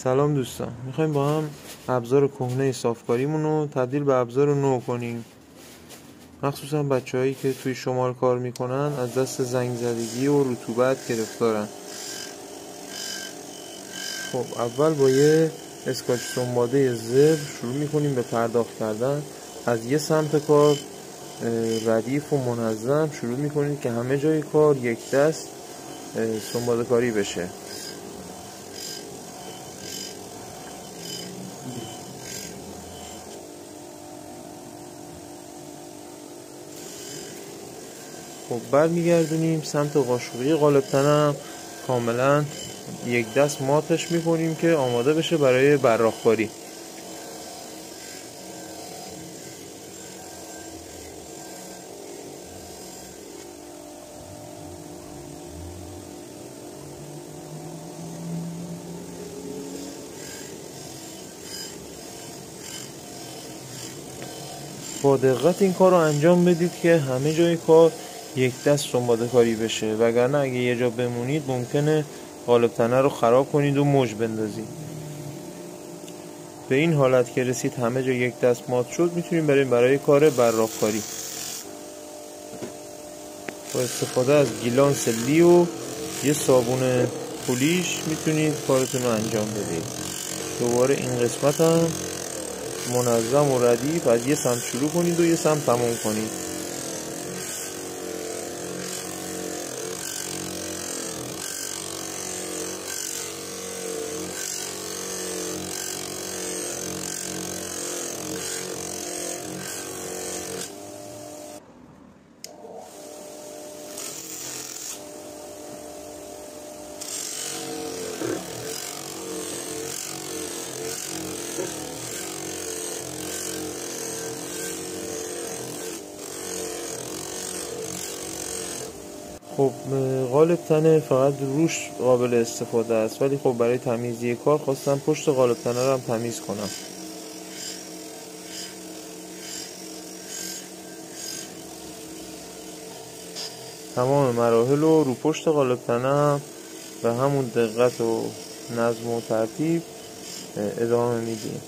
سلام دوستان، میخوایم با هم ابزار کهنه صافکاریمون رو تبدیل به ابزار نو کنیم. مخصوصا بچه‌هایی که توی شمال کار میکنن از دست زنگ زدگی و رطوبت گرفتارن. خب اول با یه اسکاچ سنباده زبر شروع میکنیم به پرداخت کردن. از یه سمت کار ردیف و منظم شروع میکنید که همه جای کار یک دست سنباده کاری بشه. خب برمیگردونیم سمت قاشقی قالب تنم، کاملا یک دست ماتش میکنیم که آماده بشه برای براق‌کاری. با دقت این کار رو انجام بدید که همه جای کار یک دست سنباده کاری بشه، وگرنه اگه یه جا بمونید ممکنه قالب تنه رو خراب کنید و موج بندازید. به این حالت که رسید همه جا یک دست مات شد، میتونیم بریم برای کار براق‌کاری. با استفاده از گیلانس لی و یه صابون پولیش میتونید کارتون رو انجام بدید. دوباره این قسمت هم منظم و ردیف از یه سمت شروع کنید و یه سمت تموم کنید. خب قالب تنه فقط روش قابل استفاده است، ولی خب برای تمیزی کار خواستم پشت قالب تنه رو هم تمیز کنم. تمام مراحل رو پشت قالب تنه به همون دقت و نظم و ترتیب ادامه میدیم.